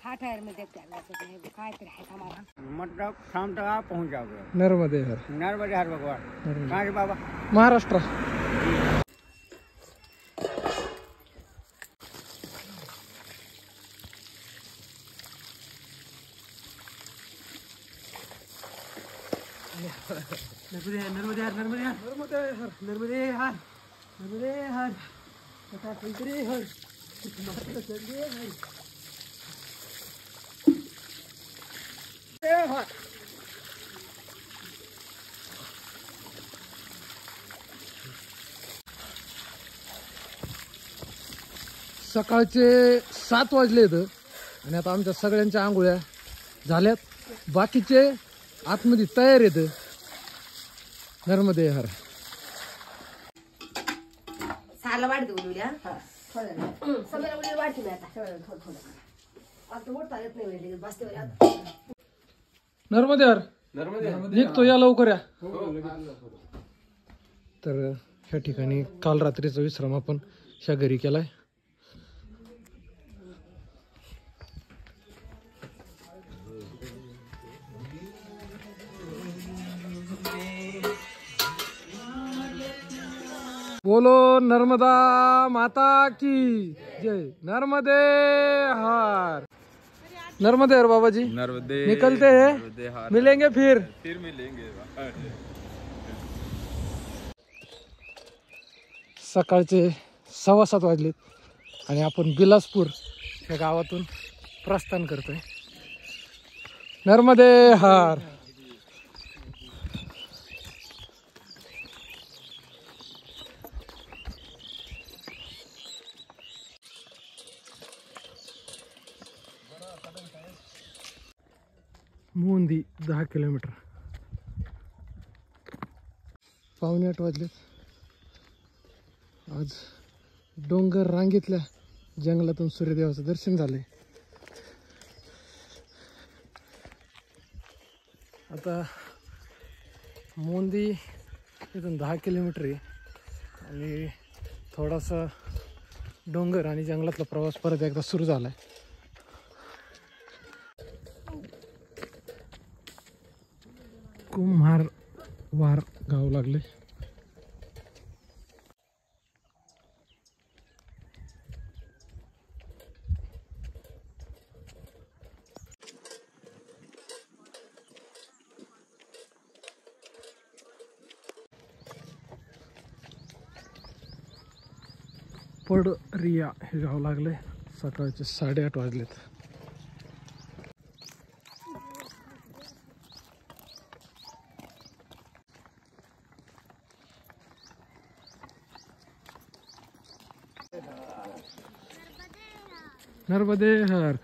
ठहर में देखते हैं काय फिर है हमारा मतलब शाम तक आप पहुंच जाओगे। नर्मदे हर नर्मदे हर भगवान कहाँ से बाबा? महाराष्ट्र। नर्मदे हर नर्मदे हर नर्मदे हर नर्मदे हर नर्मदे हर नर्मदे हर कथा फिल्टरे हर मात्र चंदे हर हर। सकाळचे 7 वाजलेत आणि आता आमच्या सगळ्यांच्या आंघोळ्या झाल्यात. बाकीचे आतमध्ये तयार आहेत. नर्मदे हर. साला वाढ देऊ उद्या सगळ्याला उद्या वाढते मी आता थोडं थोडं आता मोठा येत नाही वेळ बसते आता. नर्मदे हर निघतो या लवकर या. तर ह्या ठिकाणी काल रात्रीचा विश्राम आपण ह्या घरी केलाय. बोलो नर्मदा माता की जय. नर्मदे हर. नर्मदे हर बाबा जी. नर्मदे निकलते हैं मिलेंगे फिर मिलेंगे. सकाळचे 7:15 वाजलेत आणि आपण बिलासपूर या गावातून प्रस्थान करतोय. नर्मदे हर. मोंदी 10 किलोमीटर. 7:45 वाजलेत. आज डोंगर रांगेतल्या जंगलातून सूर्यदेवाचं दर्शन झालंय. आता मोंदी इथून 10 किलोमीटर आहे आणि थोडासा डोंगर आणि जंगलातला प्रवास परत एकदा सुरू झालाय. कुम्हारवार गाव लागले. पडरिया हे गाव लागले. सकाळचे 8:30 वाजलेत. नर्मदे हर.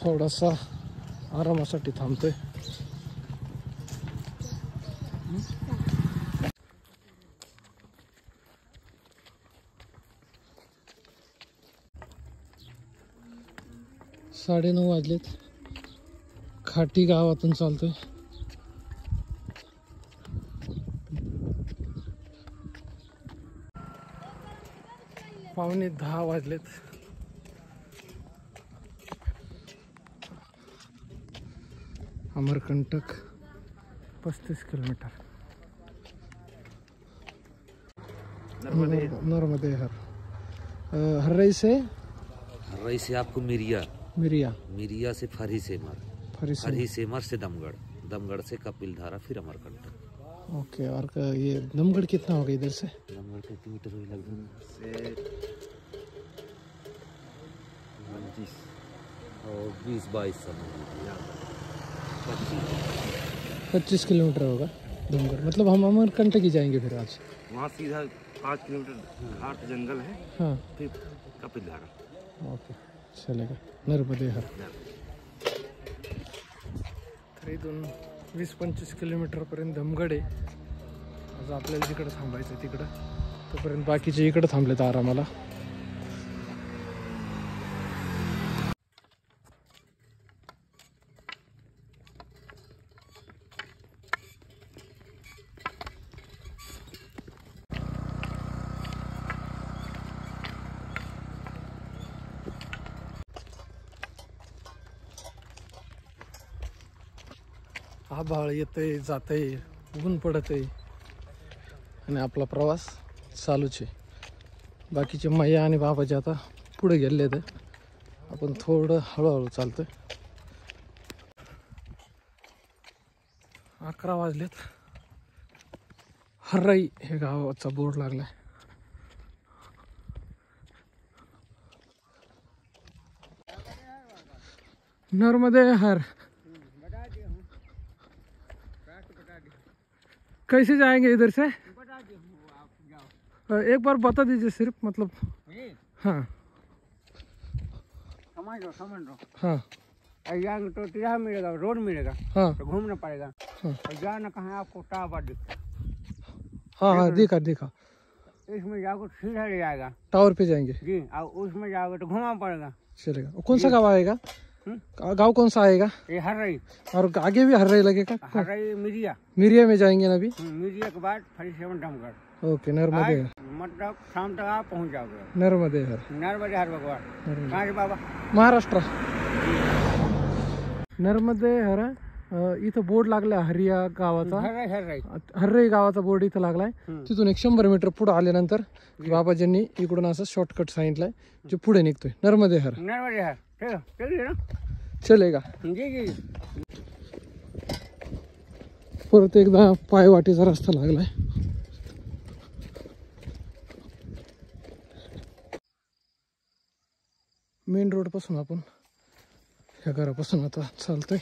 थोडासा आरामासाठी थांबतोय. साडे 9 वाजलेत. खाटी गावातून चालतोय. पावणे 10 वाजलेत. अमरकंटक 35 किलोमीटर. नर्मदे हर. हर्रई से आपको मिरिया मिरिया से फरी सेमर से दमगढ़, दमगढ़ से कपिलधारा, फिर अमरकंटक. ओके. और ये दमगढ़ कितना होगा इधर से? दमगढ़ कितने मीटर हुई लगभग से 20-22 25 किलोमीटर होगा दमगढ़. मतलब हम अमरकंटक ही जाएंगे फिर आज. वहाँ सीधा 5 किलोमीटर घाट जंगल है. हाँ फिर कपिलधारा. ओके चलेगा. नर्मदे हर. तर इथून 20-25 किलोमीटरपर्यंत दमगड आहे. आज आपल्याला जिकडं थांबायचं तिकडं, तोपर्यंत बाकीचे इकडं थांबलेत आरामाला. आभाळ येतंय जातंय, ऊन पडतंय आणि आपला प्रवास चालूच आहे. बाकीचे मैया आणि बाबाचे आता पुढे गेले तर आपण थोडं हळूहळू चालतोय. 11 वाजलेत. हर्राई हे गावाचा बोर्ड लागलाय. नर्मदे हर. कैसे जाएंगे इधर से? एक बार बता दीजिए सिर्फ, मतलब हाँ समझ लो हाँ यहाँ तो तिराहा मिलेगा, रोड मिलेगा, हाँ तो घूमना पड़ेगा। हाँ और जाना कहाँ आपको टावर दिखता है, हाँ हाँ दिखा इसमें जाओगे सीधा ले जाएगा टावर पे जाएंगे. जी, और उसमें जाओगे तो घूमना पड़ेगा। चलेगा. कौन सा गाँव आएगा? गाँव कौन सा आएगा? ये हर्रई, और आगे भी हर्राई लगेगा? हर्रई मिरिया, मिरिया में जाएंगे ना अभी? मिरिया के बाद 47 डमगढ़। ओके. नर्मदे हर. मतलब शाम तक आप पहुँच जाओगे। नर्मदे हर. नर्मदे हर भगवान। कहाँ से बाबा? महाराष्ट्र. नर्मदे हर. इथं बोर्ड लागलाय हरिया गावाचा. हर्रई हर्राई गावाचा बोर्ड इथं लागलाय. तिथून 100 मीटर पुढे आल्यानंतर बाबाजींनी इकडून असं शॉर्टकट सांगितलंय जे पुढे निघतोय. नर्मदे हर. नर्मदे हर. चलिए ना, चलेगा. जी जी। परत एकदा पायवाटेचा रस्ता लागलाय. मेन रोड पासून आपण ह्या घरापासून आता चालतोय.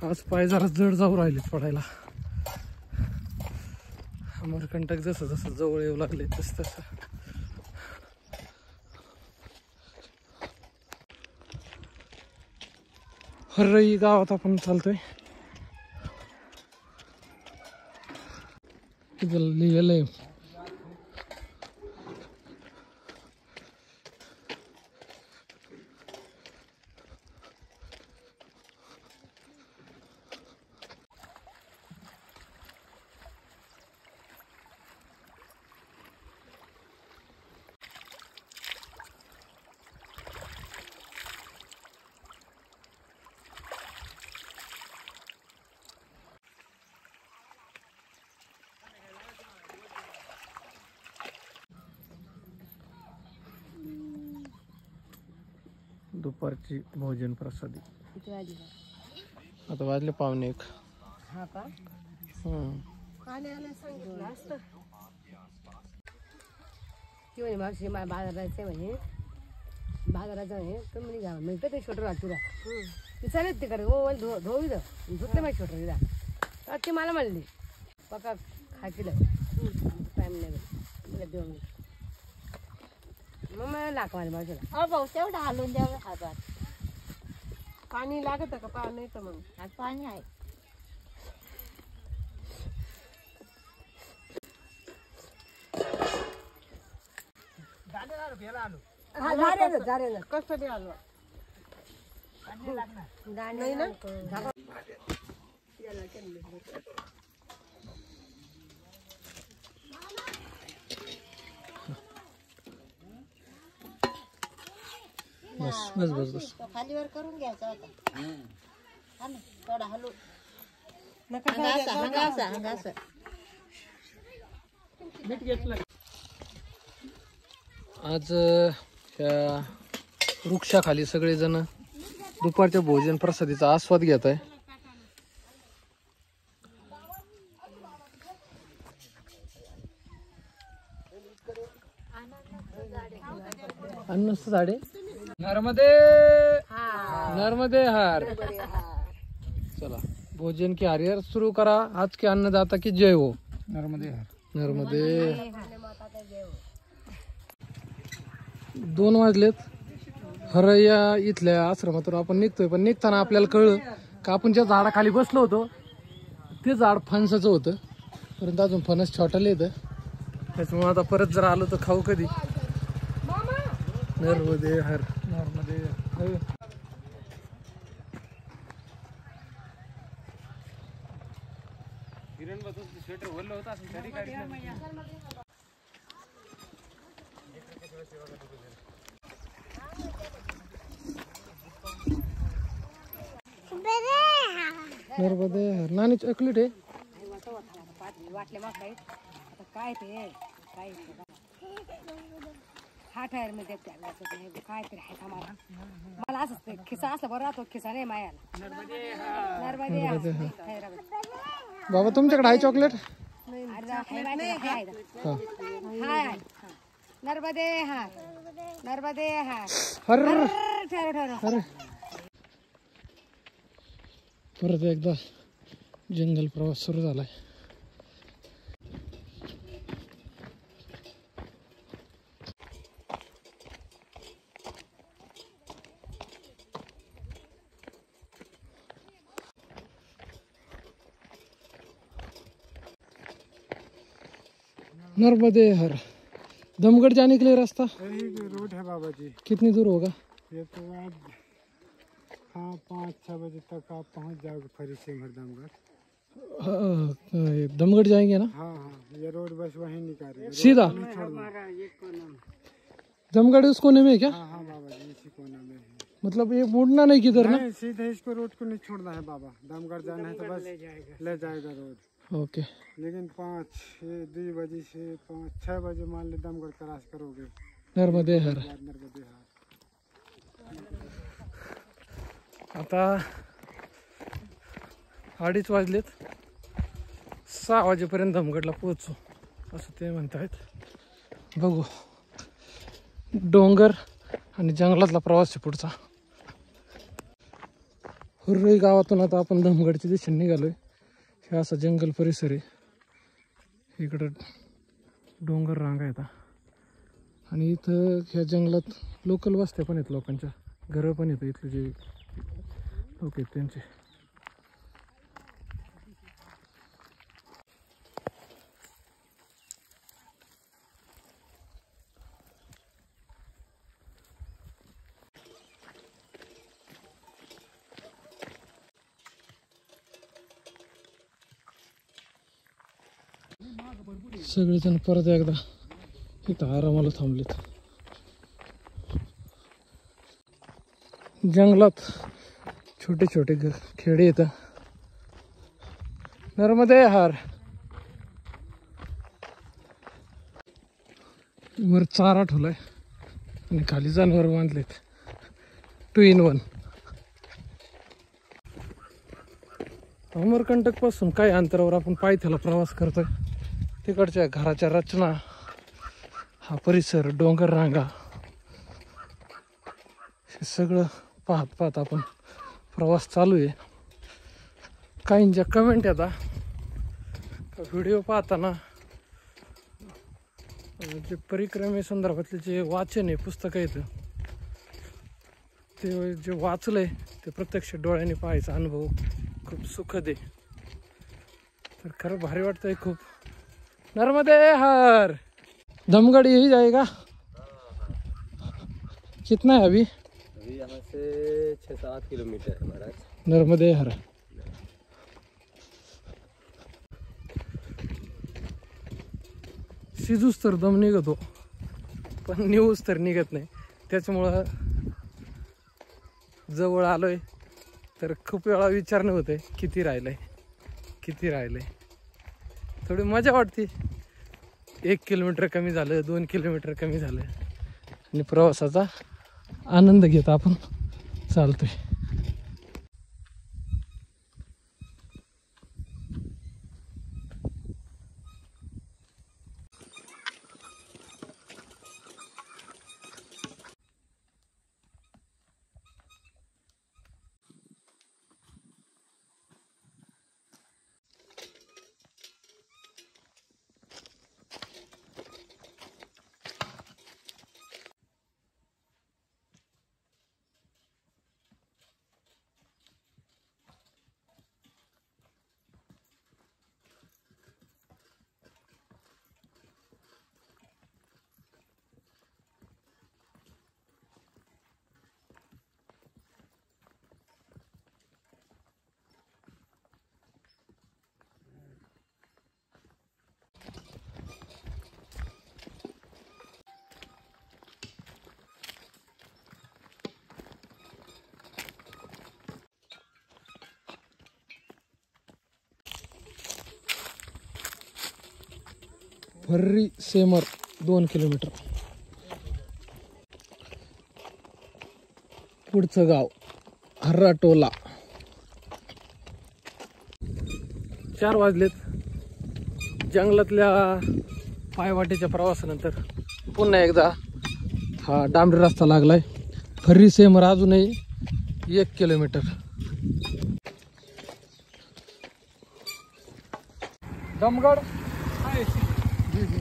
आज पाय जरा जड जाऊ राहिले पडायला. अमरकंटक जसं जसं जवळ येऊ लागले तस तसं. हर्राई गावात आपण चालतोय. इथं लिहिलेलं आहे दुपारची भोजन प्रसादी. आता वाजले 1:45. हा का? आल्याला सांगितलं असतं की म्हणे मावशी मला बाजारात जायचंय म्हणे, बाजारात जाणे तर म्हणे घ्या मिळतं ते छोटं राहत तुला ती चालेल तिकडे. हो धुवी धुतले माझी छोटं तिला तर ती मला म्हणली पका खा केलं टाईम नाही मला देऊन मग मला लाख माझ्या बाजूला. भाऊ तेवढं हलवून द्यावं हातात. पाणी लागत का? पाणी नाही तर मग आज पाणी आहे. कसं बी आलो नाही ना. बस बस बस बस. तो खालीवर करून घ्यायचा होता. हा ना, थोडा हलू. हंगासा आज ह्या वृक्षाखाली सगळेजण दुपारच्या भोजन प्रसादीचा आस्वाद घेत आहे. अन्नस्त झाडे. नर्मदे हार. चला भोजन की हरिहर सुरू करा. आज के अन्नदाता की जय हो. नर्मदे हर. नर्मदे. 2 वाजलेत. हरया इथल्या आश्रमातून आपण निघतोय, पण निघताना आपल्याला कळलं का आपण ज्या झाडाखाली बसलो होतो ते झाड फणसाचं होतं. परंतु अजून फणस छोटाले येतं, त्याच्यामुळे आता परत जर आलो तर खाऊ कधी. नर्मदे हर. नर्मदे हर. नानी चॉकलेट आहे. वाटले मग काय आता काय ते काय हा टायर मध्ये काय तरी आहे मला मला असंच ते खिसा असला बरं राहतो, खिसा नाही मायाला. नर्मदे बाबा तुमच्याकडे आहे चॉकलेट? हाय नर्मदे हा नर्मदे हा. अरे परत एकदा जंगल प्रवास सुरू झालाय. नर्मदे हर. दमगढ़ जाने के लिए रास्ता यही रोड है बाबा जी। कितनी दूर होगा? ये तो आज हाँ 5-6 बजे तक आप पहुंच जाओगे फरी से दमगढ़। दमगढ़ जाएंगे ना? हाँ हाँ ये रोड बस वहीं निकालेगा सीधा दमगढ़ उस कोने में है क्या? हाँ हाँ बाबा जी इसी कोने में है। मतलब ये मुड़ना नहीं किधर ना? नहीं सीधे इसको रोड को नहीं छोड़ना है बाबा। दमगढ़ जाना है तो बस ले जाएगा रोड। ओके. लेकिन 2 बजे से 5-6 बजे मान ली दमगढ़ क्रॉस करोगे। नर्मदे हर. नर्मदे हर. आता 2:30 वाजलेत. 6 वाजेपर्यंत दमगडला पोहोचू असं ते म्हणतायत. बघू. डोंगर आणि जंगलातला प्रवास आहे पुढचा. हुर्री गावातून आता आपण दमगडच्या दिशेने निघालोय. हे असा जंगल परिसर आहे. इकडं डोंगर रांगा आहेत आणि इथं ह्या जंगलात लोकल वस्त्या पण आहेत, लोकांच्या घरं पण आहेत इथले जे लोक आहेत त्यांचे. सगळेजण परत एकदा इथं आरामाला थांबलेत. जंगलात छोटे छोटे खेडे येतात. नर्मदे हार. वर चारा ठेवलाय आणि खाली जनावर बांधलेत. 2 in 1. अमरकंटक पासून काही अंतरावर आपण पायथ्याला प्रवास करतोय. तिकडच्या घराच्या रचना, हा परिसर, डोंगर रांगा, हे सगळं पाहत पाहत आपण प्रवास चालू आहे. काहींच्या कमेंट येतात व्हिडिओ पाहताना जे परिक्रमे संदर्भातले जे वाचन आहे, पुस्तकं येतं ते जे वाचलंय ते प्रत्यक्ष डोळ्याने पाहायचा अनुभव खूप सुखद आहे. तर खरं भारी वाटतंय खूप. नर्मदे हर. दमगढ़ यही जाएगा? कितना है अभी? अभी यहाँ से 6-7 किलोमीटर है महाराज. नर्मदे हर. शिजूस तर दम निघतो पण निघूस तर निघत नाही. त्याच्यामुळं जवळ आलोय तर खूप वेळा विचारणं होतंय किती राहिलंय किती राहिलंय. थोडी मजा वाटते. 1 किलोमीटर कमी झालं, 2 किलोमीटर कमी झालं आणि प्रवासाचा आनंद घेत आपण चालतोय. फर्री सेमर 2 किलोमीटर. पुढचं गाव हर्राटोला. 4 वाजलेत. जंगलातल्या पायवाटेच्या प्रवासानंतर पुन्हा एकदा हा डांबरी रस्ता लागलाय. फर्री सेमर अजूनही 1 किलोमीटर. दमगड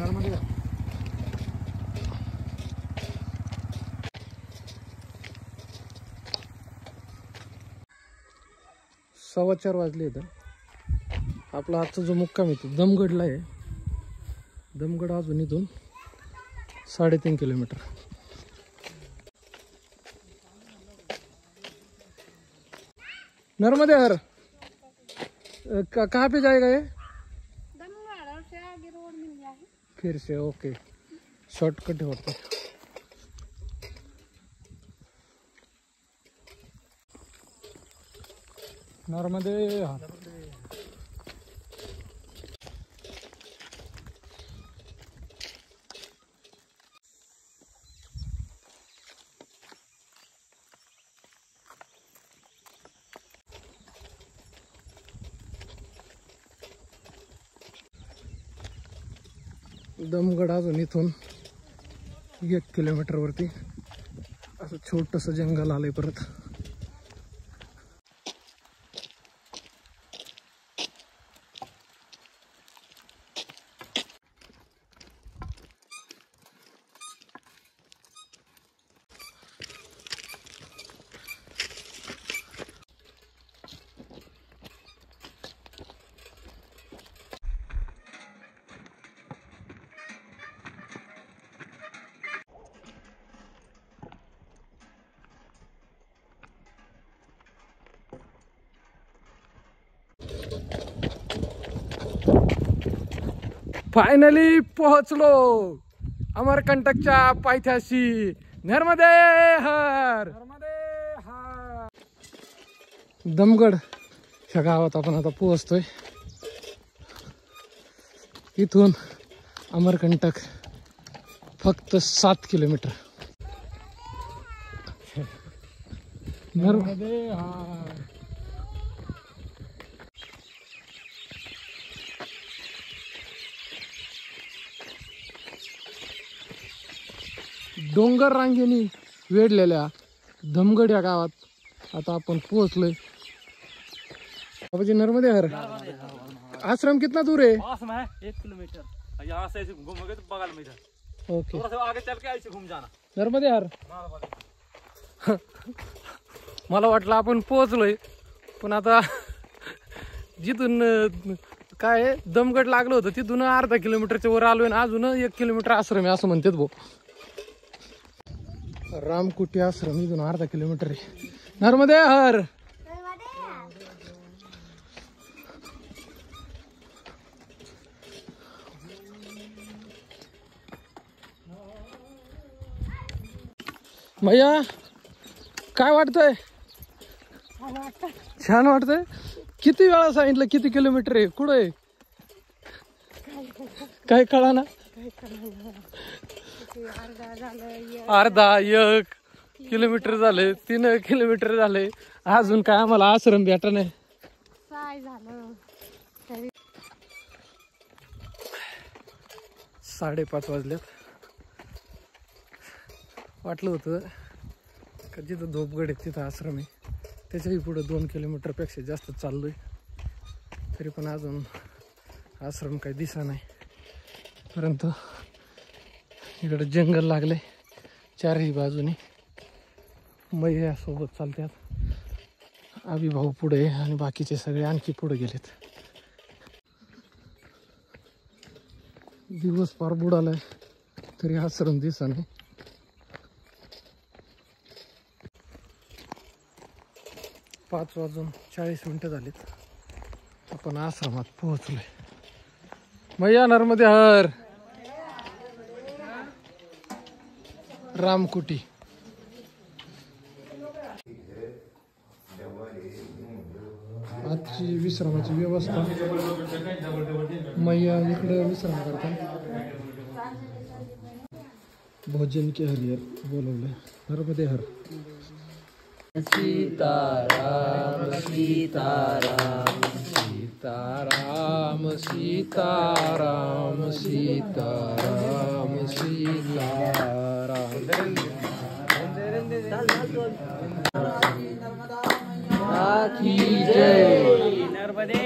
नर्मदे. 4:15 वाजले. इथं आपला आजचा जो मुक्काम आहे तो दमगडला आहे. दमगड अजून इथून 3.5 किलोमीटर. नर्मदे हर कहाँ पे जाएगा ये? फिर से ओके. शॉर्टकट होता. नर्मदे हर. दमगड अजून इथून 1 किलोमीटर वरती असं छोटस जंगल आलंय परत. फायनली पोहोचलो अमरकंटकच्या पायथ्याशी. नर्मदे हर. दमगड ह्या गावात आपण आता पोहोचतोय. इथून अमरकंटक फक्त 7 किलोमीटर. नर्मदे हर. डोंगर रांगेनी वेढलेल्या दमगड या गावात आता आपण पोहोचलोय. बाबाजी नर्मदे हर. आश्रम कितना दूर है? पास में है 1 किलोमीटर. यहाँ से ऐसे घूमोगे तो बगल में इधर. ओके. थोड़ा सा आगे चल के ऐसे घूम जाना. नर्मदे हर. मला वाटलं आपण पोहोचलोय पण आता जिथून काय दमगड लागलं होतं तिथून अर्धा किलोमीटरच्या वर आलोय ना अजून 1 किलोमीटर आश्रम आहे असं म्हणतात भाऊ. रामकुटी आश्रम इथून अर्धा किलोमीटर आहे. नर्मदे हर. भैया काय वाटतंय? छान वाटतंय. किती वेळा सांगितलं किती किलोमीटर आहे कुठं आहे काय कळा ना. अर्धा 1 किलोमीटर झाले. 3 किलोमीटर झाले. अजून काय आम्हाला आश्रम भेटा नाही. 5:30 वाजल्यात. वाटलं होतं का जिथं धोपगड आहे तिथं आश्रम आहे. त्याच्याही पुढे 2 किलोमीटर पेक्षा जास्त चाललोय तरी पण अजून आश्रम काही दिसा नाही. परंतु इकडे जंगल लागले 4ही बाजूनी. मैया सोबत चालतात. अभिभाऊ पुढे आणि बाकीचे सगळे आणखी पुढे गेलेत. दिवस पार बुडालाय तरी आश्रम दिसा नाही. पाच वाजून 40 मिनिटं झालीत. आपण आश्रमात पोहोचलोय. मैया नर्मदे हर. रामकुटी. आजची विश्रामाची व्यवस्था. मैया इकडे विश्राम करतात. भोजन के हरिहर बोलवले नर्मदे हर सीताराम सीताराम सीताराम सीताराम सीताराम सीताराम की जय नर्मदे